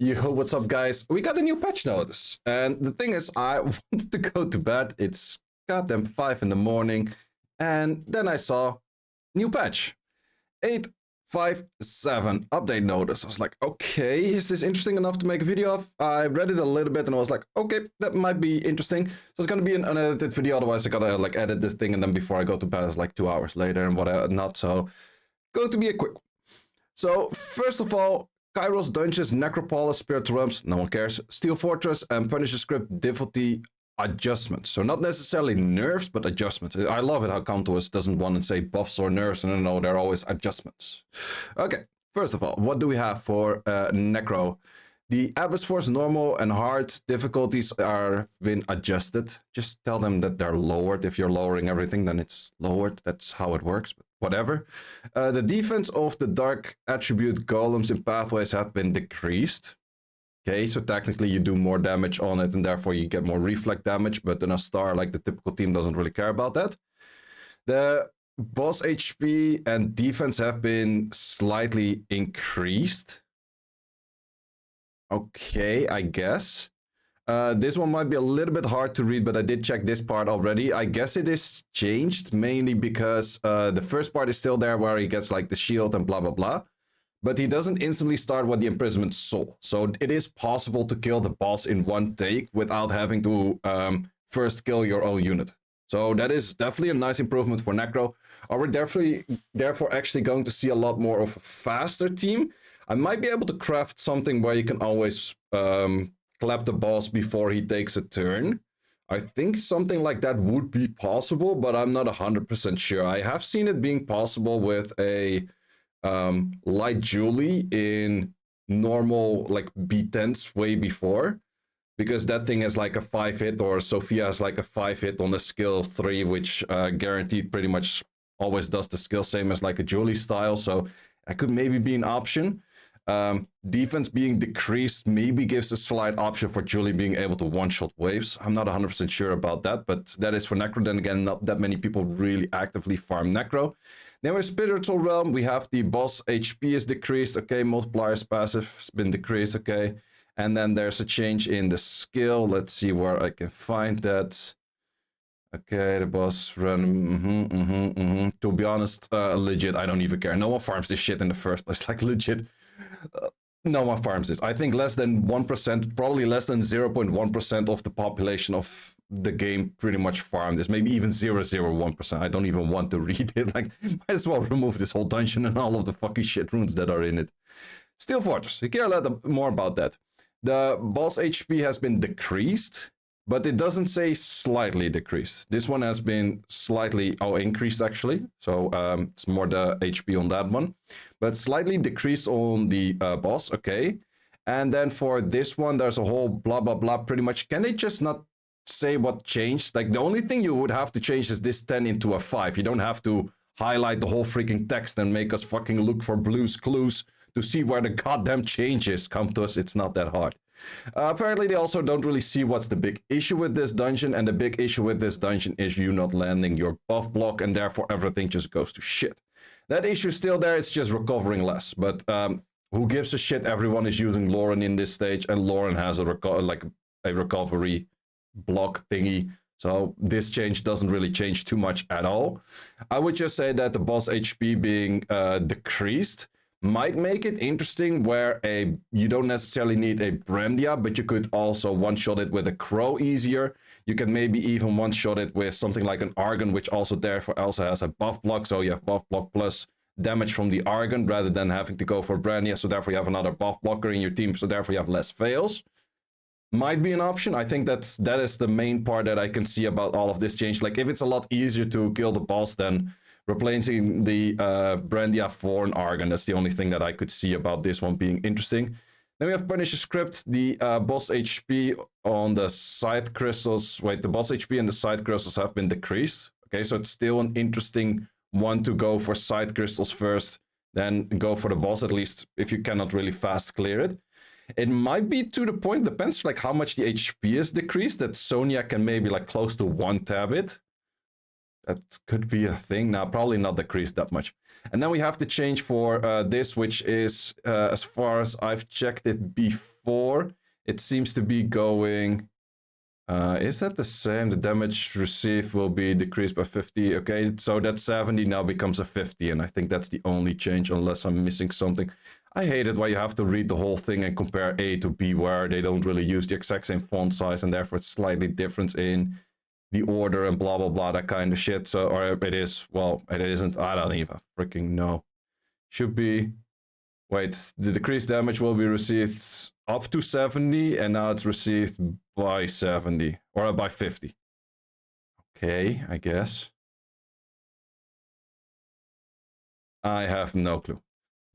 Yo, what's up, guys? We got a new patch notice. And the thing is, I wanted to go to bed. It's goddamn 5 in the morning. And then I saw new patch 8.5.7 update notice. I was like, okay, is this interesting enough to make a video of? I read it a little bit and I was like, okay, that might be interesting. So it's gonna be an unedited video. Otherwise, I gotta like edit this thing. And then before I go to bed, it's like 2 hours later and whatnot. So, going to be a quick one. So, first of all, Kairos Dungeons, Necropolis, Spiritual Realms, no one cares, Steel Fortress, and Punisher Crypt difficulty adjustments. So not necessarily nerfs, but adjustments. I love it how Kantous doesn't want to say buffs or nerfs, and no, they're always adjustments. Okay, first of all, what do we have for Necro? The Abyss Force normal and hard difficulties are been adjusted. Just tell them that they're lowered. If you're lowering everything, then it's lowered. That's how it works, but whatever. The defense of the dark attribute golems in pathways have been decreased. Okay, so technically you do more damage on it and therefore you get more reflect damage, but in a star, like the typical team doesn't really care about that. The boss HP and defense have been slightly increased. Okay, I guess. This one might be a little bit hard to read, but I did check this part already. I guess it is changed mainly because the first part is still there where he gets like the shield and blah, blah, blah. But he doesn't instantly start with the imprisonment soul. So it is possible to kill the boss in one take without having to first kill your own unit. So that is definitely a nice improvement for Necro. Are we therefore actually going to see a lot more of a faster team? I might be able to craft something where you can always clap the boss before he takes a turn. I think something like that would be possible, but I'm not 100% sure. I have seen it being possible with a Light Julie in normal like B10s way before, because that thing has like a 5-hit, or Sophia has like a 5-hit on the skill 3, which guaranteed pretty much always does the skill same as like a Julie style. So that could maybe be an option. Defense being decreased maybe gives a slight option for Julie being able to one-shot waves. I'm not 100% sure about that, but that is for Necro. Then again, not that many people really actively farm Necro. Then with Spiritual Realm, we have the boss HP is decreased. Okay, multiplier's passive has been decreased. Okay, and then there's a change in the skill. Let's see where I can find that. Okay, the boss run. To be honest, legit, I don't even care. No one farms this shit in the first place. Like legit. No one farms this. I think less than 1%, probably less than 0.1% of the population of the game pretty much farm this. Maybe even 0.01%. I don't even want to read it. Like, might as well remove this whole dungeon and all of the fucking shit runes that are in it. Steel Fortress. You care a lot more about that. The boss HP has been decreased, but it doesn't say slightly decreased. This one has been slightly increased actually. So it's more the HP on that one, but slightly decreased on the boss. Okay. And then for this one, there's a whole blah, blah, blah. Pretty much, can they just not say what changed? Like the only thing you would have to change is this 10 into a 5. You don't have to highlight the whole freaking text and make us fucking look for Blue's Clues to see where the goddamn changes come to us. It's not that hard. Apparently they also don't really see what's the big issue with this dungeon, and the big issue with this dungeon is you not landing your buff block, and therefore everything just goes to shit. That issue is still there, it's just recovering less, but who gives a shit? Everyone is using Lauren in this stage, and Lauren has a recovery block thingy, so this change doesn't really change too much at all. I would just say that the boss HP being decreased might make it interesting where you don't necessarily need a Brandia, but you could also one-shot it with a Crow easier. You can maybe even one-shot it with something like an Argon, which also therefore also has a buff block. So you have buff block plus damage from the Argon rather than having to go for Brandia. So therefore you have another buff blocker in your team. So therefore you have less fails. Might be an option. I think that is the main part that I can see about all of this change. Like if it's a lot easier to kill the boss than replacing the Brandia for an Argon. That's the only thing that I could see about this one being interesting. Then we have Punisher Crypt. The boss HP on the side crystals. Wait, the boss HP and the side crystals have been decreased. Okay, so it's still an interesting one to go for side crystals first, then go for the boss, at least if you cannot really fast clear it. It might be to the point, depends like how much the HP is decreased, that Sonya can maybe like close to one tab it. That could be a thing. Now, probably not decreased that much. And then we have to change for this, which is, as far as I've checked it before, it seems to be going... is that the same? The damage received will be decreased by 50. Okay, so that 70 now becomes a 50, and I think that's the only change, unless I'm missing something. I hate it why you have to read the whole thing and compare A to B, where they don't really use the exact same font size, and therefore it's slightly different in the order and blah blah blah, that kind of shit. So, or it is, well, it isn't. I don't even freaking know. Should be. Wait, the decreased damage will be received up to 70, and now it's received by 70 or by 50. Okay, I guess. I have no clue.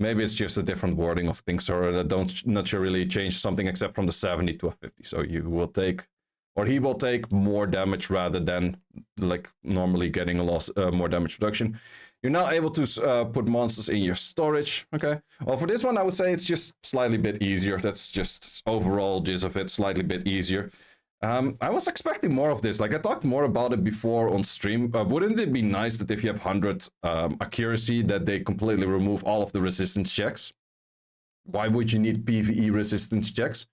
Maybe it's just a different wording of things, or that not sure really change something except from the 70 to a 50. So you will take, or he will take more damage rather than like normally getting a loss, more damage reduction. You're now able to put monsters in your storage. Okay. Well, for this one, I would say it's just slightly bit easier. That's just overall gist of it, slightly bit easier. I was expecting more of this. Like, I talked more about it before on stream. Wouldn't it be nice that if you have 100 accuracy, that they completely remove all of the resistance checks? Why would you need PvE resistance checks?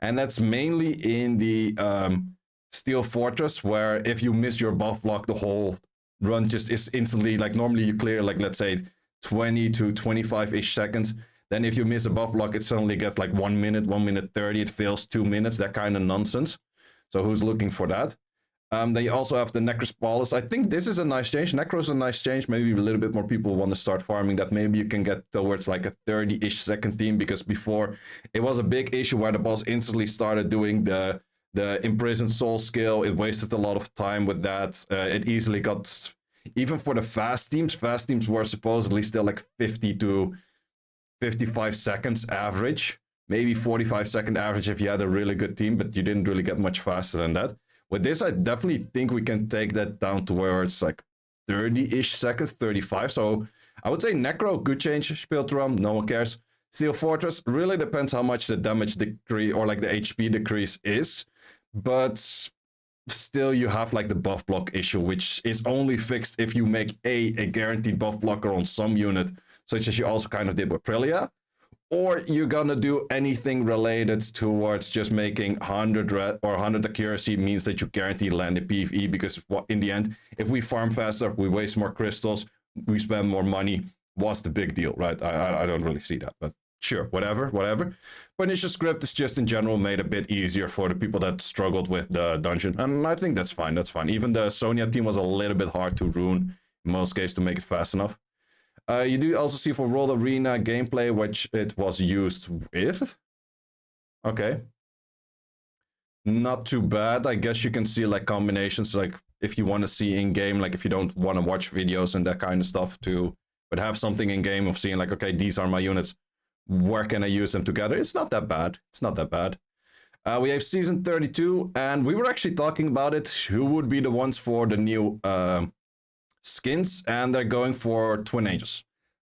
And that's mainly in the Steel Fortress, where if you miss your buff block, the whole run just is instantly, like, normally you clear, like, let's say 20 to 25-ish seconds. Then if you miss a buff block, it suddenly gets like 1 minute, 1 minute 30, it fails 2 minutes, that kind of nonsense. So who's looking for that? Then you also have the Necropolis. I think this is a nice change. Necro is a nice change. Maybe a little bit more people want to start farming that. Maybe you can get towards like a 30-ish second team, because before it was a big issue where the boss instantly started doing the imprisoned soul skill. It wasted a lot of time with that. It easily got, even for the fast teams were supposedly still like 50 to 55 seconds average. Maybe 45-second average if you had a really good team, but you didn't really get much faster than that. With this, I definitely think we can take that down to where it's like 30-ish seconds, 35. So I would say Necro, good change. Spiltrum, no one cares. Steel Fortress, really depends how much the damage decrease or like the HP decrease is. But still you have like the buff block issue, which is only fixed if you make a guaranteed buff blocker on some unit, such as you also kind of did with Prilia. Or you're gonna do anything related towards just making 100 or 100 accuracy means that you guarantee land in PvE, because in the end, if we farm faster, we waste more crystals, we spend more money. What's the big deal, right? I don't really see that, but sure, whatever. But Initial Script is just in general made a bit easier for the people that struggled with the dungeon, and I think that's fine. Even the Sonya team was a little bit hard to rune in most cases to make it fast enough. You do also see for World Arena gameplay, which it was used with. Okay. Not too bad. I guess you can see like combinations, like if you want to see in game, like if you don't want to watch videos and that kind of stuff too, but have something in game of seeing like, okay, these are my units. Where can I use them together? It's not that bad. We have season 32, and we were actually talking about it. Who would be the ones for the new skins, and they're going for Twin Angels.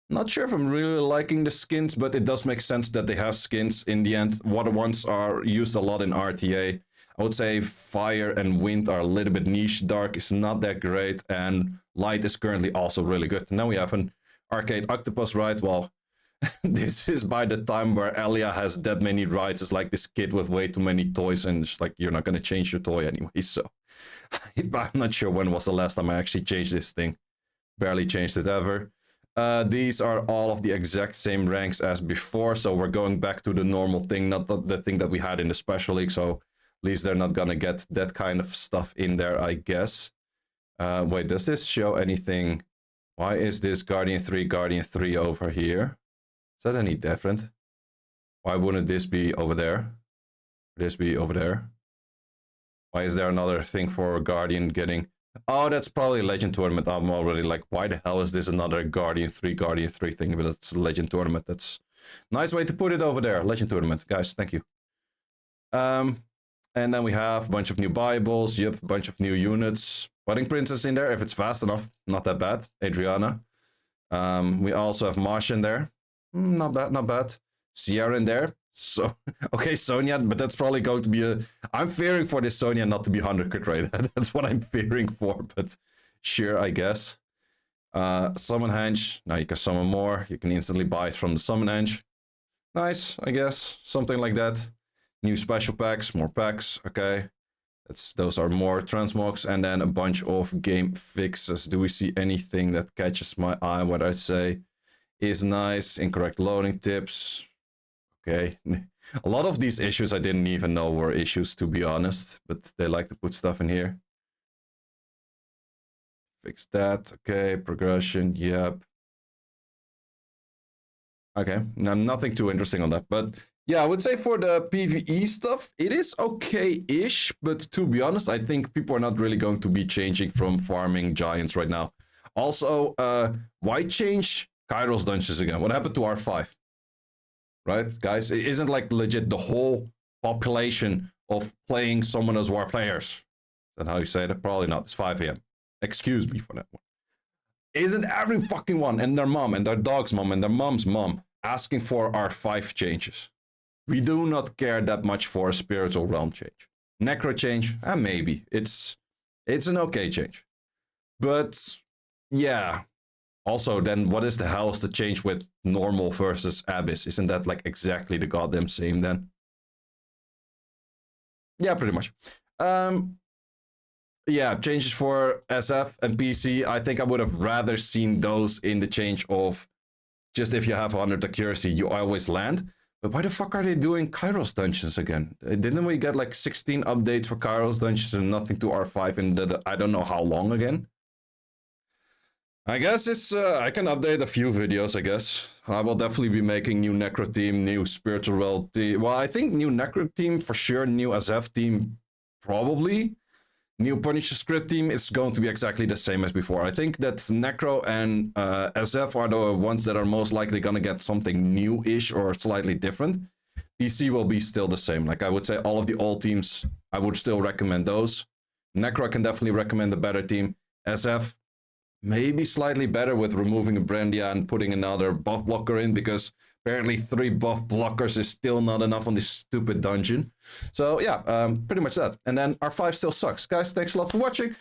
Not sure if I'm really liking the skins, but it does make sense that they have skins in the end. Water ones are used a lot in RTA. I would say fire and wind are a little bit niche. Dark is not that great, and light is currently also really good. And then we have an arcade octopus ride. Well, this is by the time where Elia has that many rides. It's like this kid with way too many toys, and it's like you're not going to change your toy anyway, so I'm not sure when was the last time I actually changed this thing. Barely changed it ever. These are all of the exact same ranks as before, so we're going back to the normal thing, not the thing that we had in the Special League, so at least they're not gonna get that kind of stuff in there, I guess. Wait, does this show anything? Why is this Guardian 3 over here? Is that any different? Why wouldn't this be over there? This be over there? Why is there another thing for Guardian getting... Oh, that's probably Legend Tournament. I'm already like, why the hell is this another Guardian 3 thing? But it's Legend Tournament. That's a nice way to put it over there. Legend Tournament. Guys, thank you. And then we have a bunch of new Bibles. Yep, a bunch of new units. Wedding Princess in there, if it's fast enough. Not that bad. Adriana. We also have Marsh in there. Not bad. Sierra in there. So, okay, Sonya, but that's probably going to be a... I'm fearing for this Sonya not to be 100 crit rate. That's what I'm fearing for, but Sure, I guess. Summon Henge. Now you can summon more. You can instantly buy it from the Summon Henge. Nice, I guess. Something like that. New special packs, more packs. Okay. Those are more transmogs, and then a bunch of game fixes. Do we see anything that catches my eye? What I'd say is nice. Incorrect loading tips. Okay. A lot of these issues I didn't even know were issues, to be honest, but they like to put stuff in here. Fix that. Okay. Progression. Yep. Okay. Now, nothing too interesting on that, but yeah, I would say for the PvE stuff, it is okay-ish, but to be honest, I think people are not really going to be changing from farming giants right now. Also, why change Kairos dungeons again? What happened to R5? Right, guys? It isn't like legit the whole population of playing Summoners War players. Is that how you say it? Probably not. It's 5 a.m. Excuse me for that one. Isn't every fucking one and their mom and their dog's mom and their mom's mom asking for R5 changes? We do not care that much for a spiritual realm change. Necro change, maybe. It's an okay change. But yeah. Also, then what is the hell is the change with normal versus abyss? Isn't that like exactly the goddamn same then? Yeah, pretty much. Yeah, changes for SF and PC. I think I would have rather seen those in the change of just if you have 100 accuracy, you always land. But why the fuck are they doing Kairos dungeons again? Didn't we get like 16 updates for Kairos dungeons and nothing to R5 in I don't know how long again? I guess it's, I can update a few videos, I guess. I will definitely be making new Necro team, new Spiritual Realm team. Well, I think new Necro team for sure, new SF team probably. New Punisher script team is going to be exactly the same as before. I think that Necro and SF are the ones that are most likely going to get something new-ish or slightly different. PC will be still the same. Like I would say all of the old teams, I would still recommend those. Necro I can definitely recommend a better team. SF, maybe slightly better with removing a Brandia and putting another buff blocker in, because apparently 3 buff blockers is still not enough on this stupid dungeon. So yeah, pretty much that. And then R5 still sucks. Guys, thanks a lot for watching.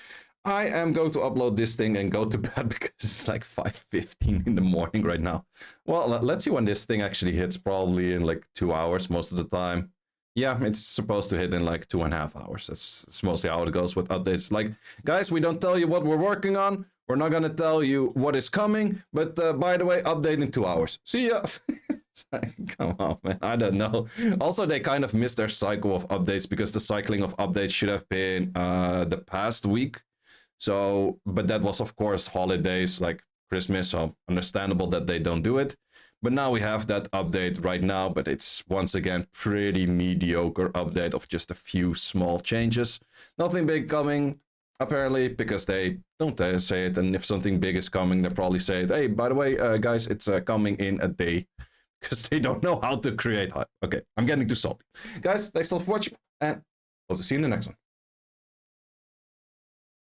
I am going to upload this thing and go to bed because it's like 5:15 in the morning right now. Well, let's see when this thing actually hits, probably in like 2 hours most of the time. Yeah, it's supposed to hit in like 2.5 hours. That's mostly how it goes with updates. Like, guys, we don't tell you what we're working on. We're not going to tell you what is coming. But by the way, update in 2 hours. See ya. Come on, man. I don't know. Also, they kind of missed their cycle of updates because the cycling of updates should have been the past week. So, but that was, of course, holidays like Christmas. So understandable that they don't do it. But now we have that update right now, but it's once again pretty mediocre update of just a few small changes. Nothing big coming, apparently, because they don't say it. And if something big is coming, they probably say it. Hey, by the way, guys, it's coming in a day. Because they don't know how to create hype. Okay, I'm getting too salty. Guys, thanks a lot for watching, and hope to see you in the next one.